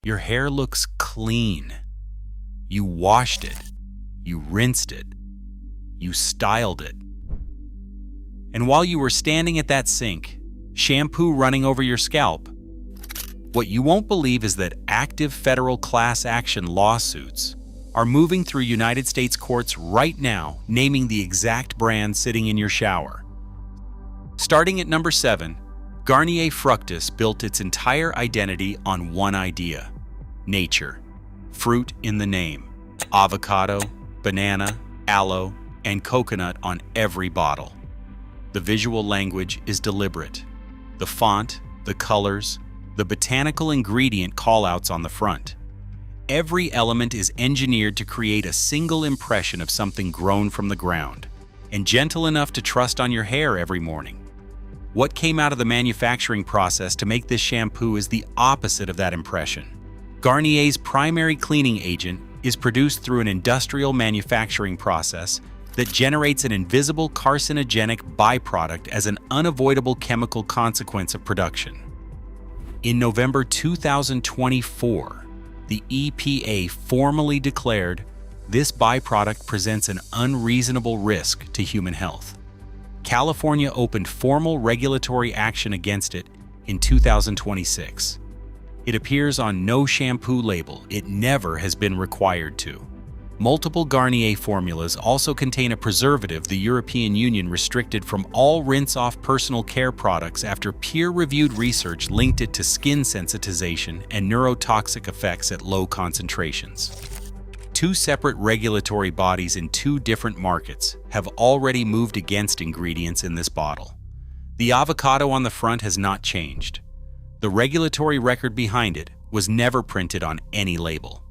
Your hair looks clean. You washed it. You rinsed it. You styled it. And while you were standing at that sink, shampoo running over your scalp, what you won't believe is that active federal class action lawsuits are moving through United States courts right now, naming the exact brand sitting in your shower. Starting at number 7, Garnier Fructis built its entire identity on one idea: nature. Fruit in the name. Avocado, banana, aloe, and coconut on every bottle. The visual language is deliberate. The font, the colors, the botanical ingredient callouts on the front. Every element is engineered to create a single impression of something grown from the ground, and gentle enough to trust on your hair every morning. What came out of the manufacturing process to make this shampoo is the opposite of that impression. Garnier's primary cleaning agent is produced through an industrial manufacturing process that generates an invisible carcinogenic byproduct as an unavoidable chemical consequence of production. In November 2024, the EPA formally declared this byproduct presents an unreasonable risk to human health. California opened formal regulatory action against it in 2026. It appears on no shampoo label. It never has been required to. Multiple Garnier formulas also contain a preservative the European Union restricted from all rinse-off personal care products after peer-reviewed research linked it to skin sensitization and neurotoxic effects at low concentrations. Two separate regulatory bodies in two different markets have already moved against ingredients in this bottle. The avocado on the front has not changed. The regulatory record behind it was never printed on any label.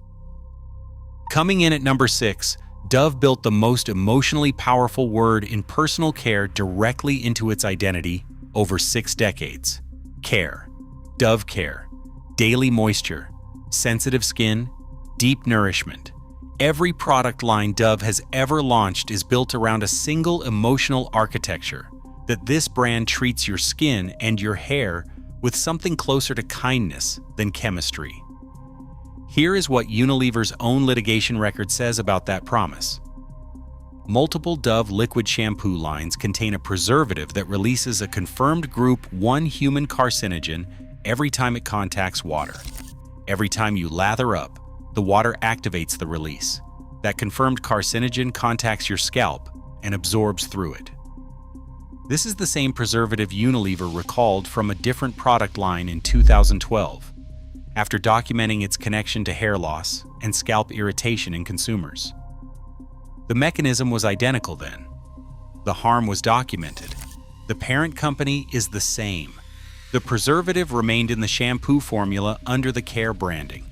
Coming in at number 6, Dove built the most emotionally powerful word in personal care directly into its identity over 6 decades. Care. Dove Care. Daily moisture. Sensitive skin. Deep nourishment. Every product line Dove has ever launched is built around a single emotional architecture, that this brand treats your skin and your hair with something closer to kindness than chemistry. Here is what Unilever's own litigation record says about that promise. Multiple Dove liquid shampoo lines contain a preservative that releases a confirmed Group 1 human carcinogen every time it contacts water. Every time you lather up, the water activates the release. That confirmed carcinogen contacts your scalp and absorbs through it. This is the same preservative Unilever recalled from a different product line in 2012. After documenting its connection to hair loss and scalp irritation in consumers. The mechanism was identical then. The harm was documented. The parent company is the same. The preservative remained in the shampoo formula under the Care branding.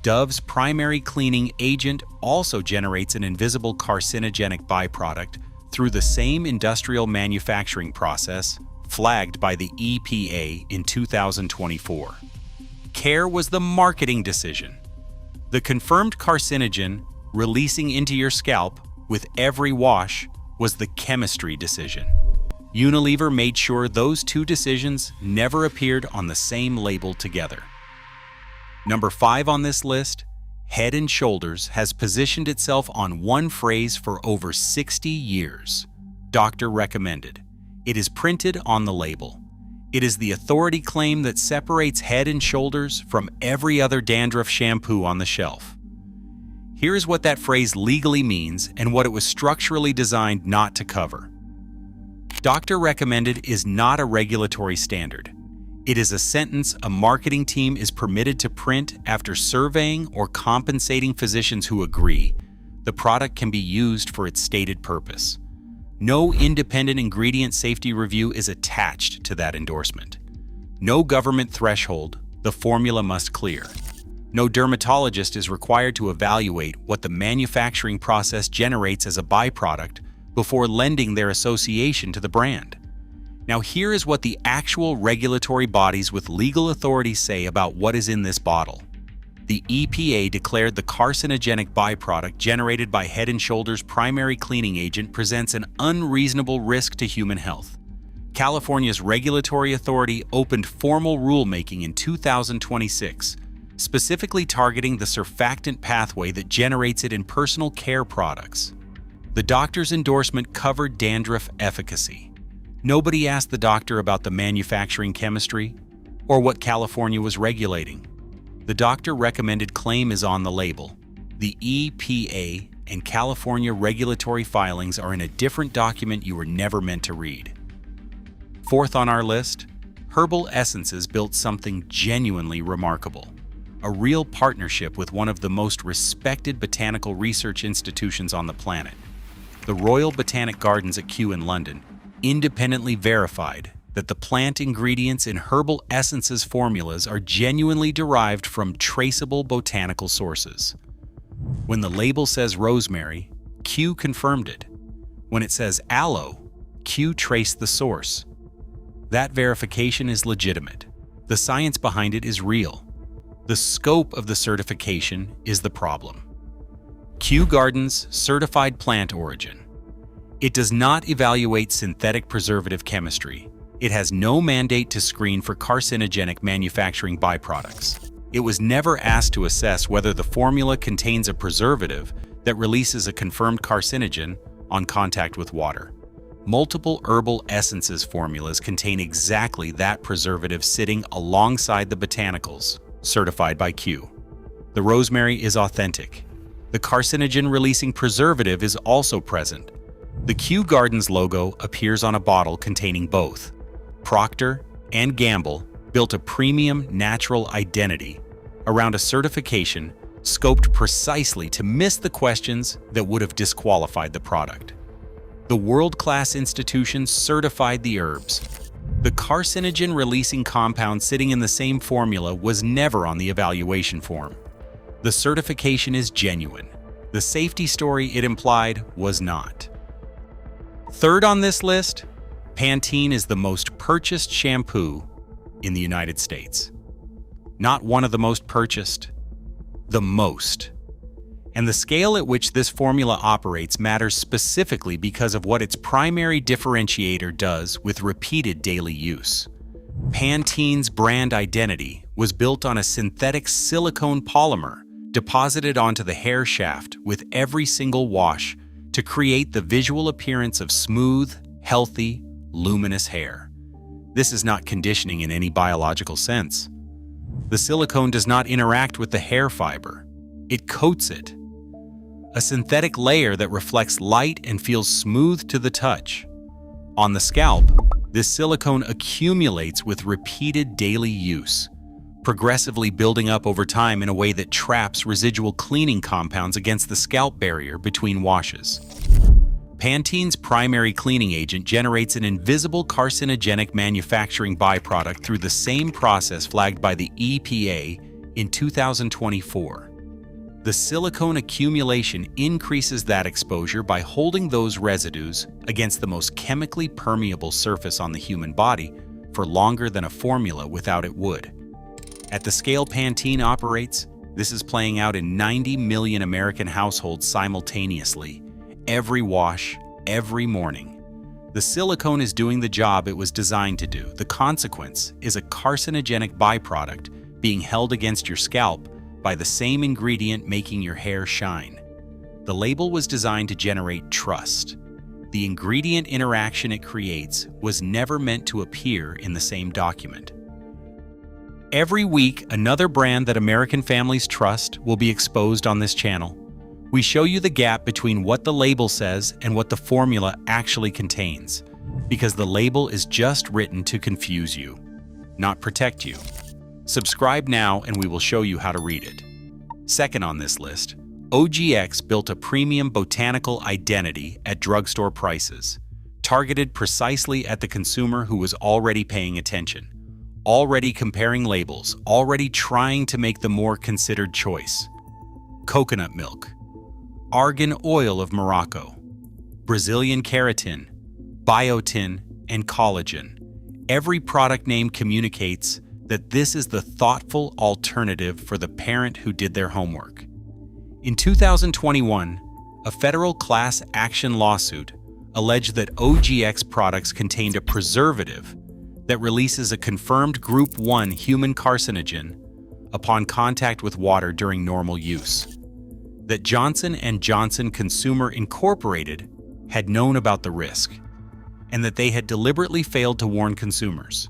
Dove's primary cleaning agent also generates an invisible carcinogenic byproduct through the same industrial manufacturing process flagged by the EPA in 2024. Care was the marketing decision. The confirmed carcinogen releasing into your scalp with every wash was the chemistry decision. Unilever made sure those two decisions never appeared on the same label together. Number 5 on this list, Head & Shoulders has positioned itself on one phrase for over 60 years. Doctor recommended. It is printed on the label. It is the authority claim that separates Head & Shoulders from every other dandruff shampoo on the shelf. Here is what that phrase legally means and what it was structurally designed not to cover. Doctor recommended is not a regulatory standard. It is a sentence a marketing team is permitted to print after surveying or compensating physicians who agree the product can be used for its stated purpose. No independent ingredient safety review is attached to that endorsement. No government threshold the formula must clear. No dermatologist is required to evaluate what the manufacturing process generates as a byproduct before lending their association to the brand. Now here is what the actual regulatory bodies with legal authority say about what is in this bottle. The EPA declared the carcinogenic byproduct generated by Head & Shoulders' primary cleaning agent presents an unreasonable risk to human health. California's regulatory authority opened formal rulemaking in 2026, specifically targeting the surfactant pathway that generates it in personal care products. The doctor's endorsement covered dandruff efficacy. Nobody asked the doctor about the manufacturing chemistry or what California was regulating. The doctor recommended claim is on the label. The EPA and California regulatory filings are in a different document you were never meant to read. Fourth on our list, Herbal Essences built something genuinely remarkable. A real partnership with one of the most respected botanical research institutions on the planet. The Royal Botanic Gardens at Kew in London independently verified that the plant ingredients in Herbal Essences formulas are genuinely derived from traceable botanical sources. When the label says rosemary, Kew confirmed it. When it says aloe, Kew traced the source. That verification is legitimate. The science behind it is real. The scope of the certification is the problem. Kew Gardens Certified Plant Origin. It does not evaluate synthetic preservative chemistry. It has no mandate to screen for carcinogenic manufacturing byproducts. It was never asked to assess whether the formula contains a preservative that releases a confirmed carcinogen on contact with water. Multiple Herbal Essences formulas contain exactly that preservative sitting alongside the botanicals, certified by Kew. The rosemary is authentic. The carcinogen-releasing preservative is also present. The Kew Gardens logo appears on a bottle containing both. Procter and Gamble built a premium natural identity around a certification scoped precisely to miss the questions that would have disqualified the product. The world-class institution certified the herbs. The carcinogen-releasing compound sitting in the same formula was never on the evaluation form. The certification is genuine. The safety story it implied was not. Third on this list, Pantene is the most purchased shampoo in the United States. Not one of the most purchased, the most. And the scale at which this formula operates matters specifically because of what its primary differentiator does with repeated daily use. Pantene's brand identity was built on a synthetic silicone polymer deposited onto the hair shaft with every single wash to create the visual appearance of smooth, healthy, luminous hair. This is not conditioning in any biological sense. The silicone does not interact with the hair fiber. It coats it. A synthetic layer that reflects light and feels smooth to the touch. On the scalp, this silicone accumulates with repeated daily use, progressively building up over time in a way that traps residual cleaning compounds against the scalp barrier between washes. Pantene's primary cleaning agent generates an invisible carcinogenic manufacturing byproduct through the same process flagged by the EPA in 2024. The silicone accumulation increases that exposure by holding those residues against the most chemically permeable surface on the human body for longer than a formula without it would. At the scale Pantene operates, this is playing out in 90 million American households simultaneously, every wash, every morning. The silicone is doing the job it was designed to do. The consequence is a carcinogenic byproduct being held against your scalp by the same ingredient making your hair shine. The label was designed to generate trust. The ingredient interaction it creates was never meant to appear in the same document. Every week, another brand that American families trust will be exposed on this channel. We show you the gap between what the label says and what the formula actually contains, because the label is just written to confuse you, not protect you. Subscribe now and we will show you how to read it. Second on this list, OGX built a premium botanical identity at drugstore prices, targeted precisely at the consumer who was already paying attention, already comparing labels, already trying to make the more considered choice. Coconut milk, argan oil of Morocco, Brazilian keratin, biotin, and collagen. Every product name communicates that this is the thoughtful alternative for the parent who did their homework. In 2021, a federal class action lawsuit alleged that OGX products contained a preservative that releases a confirmed Group 1 human carcinogen, upon contact with water during normal use. That Johnson & Johnson Consumer Incorporated had known about the risk, and that they had deliberately failed to warn consumers.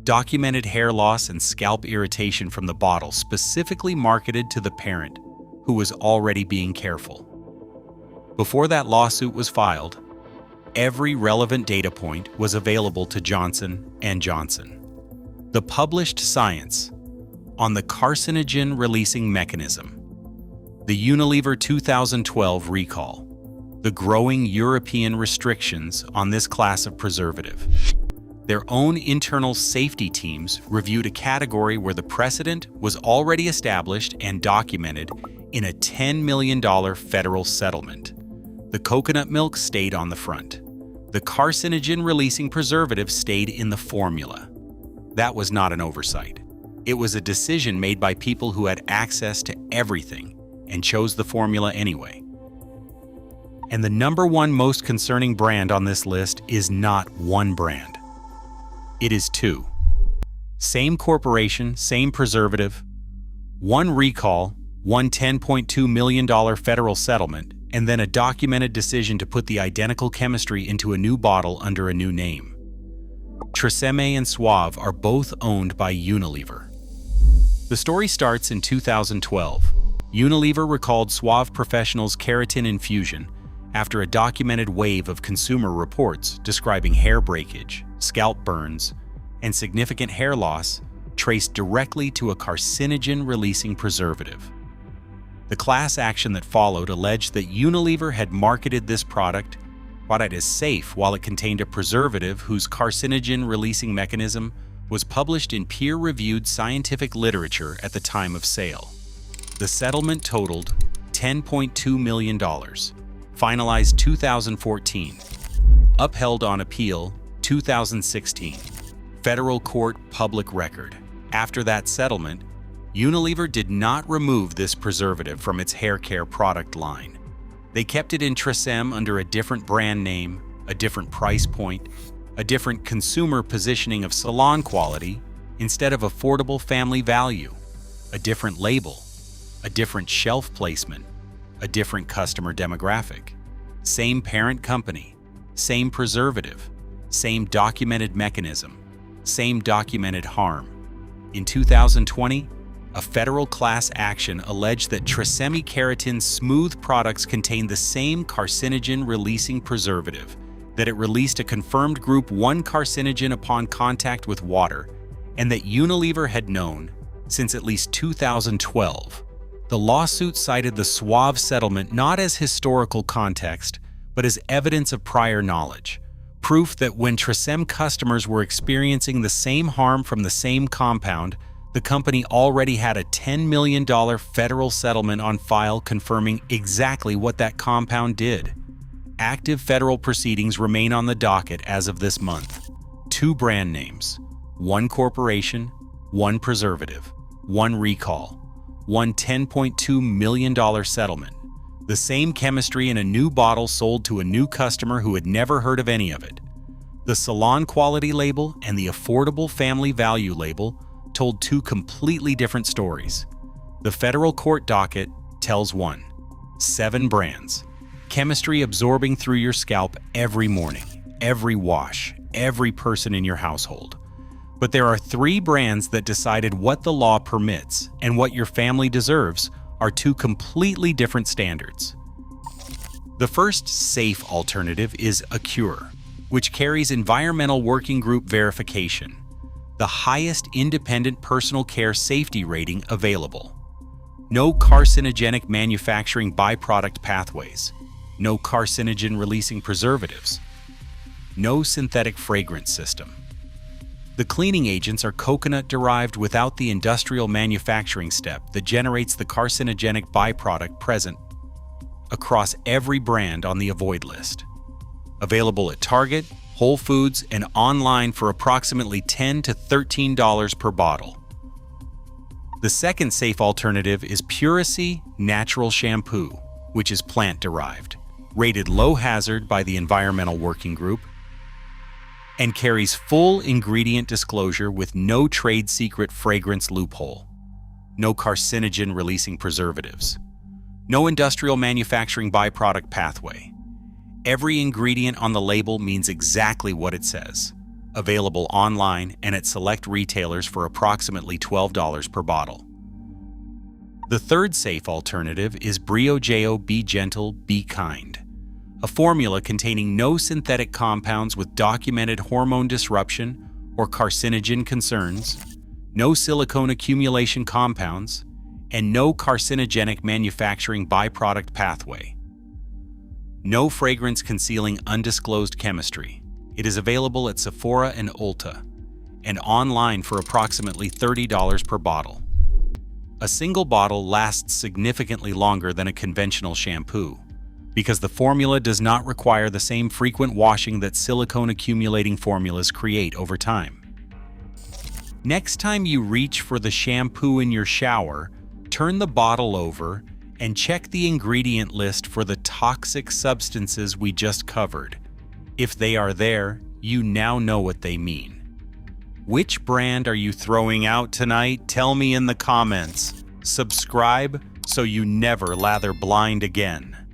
Documented hair loss and scalp irritation from the bottle specifically marketed to the parent, who was already being careful. Before that lawsuit was filed, every relevant data point was available to Johnson & Johnson. The published science on the carcinogen-releasing mechanism, the Unilever 2012 recall, the growing European restrictions on this class of preservative. Their own internal safety teams reviewed a category where the precedent was already established and documented in a $10 million federal settlement. The coconut milk stayed on the front. The carcinogen-releasing preservative stayed in the formula. That was not an oversight. It was a decision made by people who had access to everything and chose the formula anyway. And the number one most concerning brand on this list is not one brand. It is two. Same corporation, same preservative, one recall, one $10.2 million federal settlement, and then a documented decision to put the identical chemistry into a new bottle under a new name. Tresemme and Suave are both owned by Unilever. The story starts in 2012. Unilever recalled Suave Professional's keratin infusion after a documented wave of consumer reports describing hair breakage, scalp burns, and significant hair loss traced directly to a carcinogen-releasing preservative. The class action that followed alleged that Unilever had marketed this product as safe while it contained a preservative whose carcinogen-releasing mechanism was published in peer-reviewed scientific literature at the time of sale. The settlement totaled $10.2 million, finalized 2014, upheld on appeal 2016, federal court public record. After that settlement, Unilever did not remove this preservative from its hair care product line. They kept it in Tresemme under a different brand name, a different price point, a different consumer positioning of salon quality instead of affordable family value, a different label, a different shelf placement, a different customer demographic. Same parent company, same preservative, same documented mechanism, same documented harm. In 2020, a federal class action alleged that Tresemme Keratin Smooth products contained the same carcinogen-releasing preservative, that it released a confirmed Group 1 carcinogen upon contact with water, and that Unilever had known since at least 2012. The lawsuit cited the Suave settlement not as historical context, but as evidence of prior knowledge, proof that when Tresemme customers were experiencing the same harm from the same compound, the company already had a $10 million federal settlement on file confirming exactly what that compound did. Active federal proceedings remain on the docket as of this month. 2 brand names, 1 corporation, 1 preservative, 1 recall, 1 $10.2 million settlement. The same chemistry in a new bottle sold to a new customer who had never heard of any of it. The salon quality label and the affordable family value label told 2 completely different stories. The federal court docket tells 1. 7 brands. Chemistry absorbing through your scalp every morning, every wash, every person in your household. But there are 3 brands that decided what the law permits and what your family deserves are 2 completely different standards. The first safe alternative is Acure, which carries Environmental Working Group verification, the highest independent personal care safety rating available. No carcinogenic manufacturing byproduct pathways, no carcinogen-releasing preservatives, no synthetic fragrance system. The cleaning agents are coconut-derived without the industrial manufacturing step that generates the carcinogenic byproduct present across every brand on the avoid list. Available at Target, Whole Foods, and online for approximately $10 to $13 per bottle. The second safe alternative is Puracy Natural Shampoo, which is plant-derived, rated low hazard by the Environmental Working Group, and carries full ingredient disclosure with no trade secret fragrance loophole. no carcinogen-releasing preservatives, no industrial manufacturing byproduct pathway. Every ingredient on the label means exactly what it says. Available online and at select retailers for approximately $12 per bottle. The third safe alternative is Briogeo Be Gentle, Be Kind, a formula containing no synthetic compounds with documented hormone disruption or carcinogen concerns, no silicone accumulation compounds, and no carcinogenic manufacturing byproduct pathway. No fragrance concealing undisclosed chemistry. It is available at Sephora and Ulta, and online for approximately $30 per bottle. A single bottle lasts significantly longer than a conventional shampoo, because the formula does not require the same frequent washing that silicone accumulating formulas create over time. Next time you reach for the shampoo in your shower, turn the bottle over and check the ingredient list for the toxic substances we just covered. If they are there, you now know what they mean. Which brand are you throwing out tonight? Tell me in the comments. Subscribe so you never lather blind again.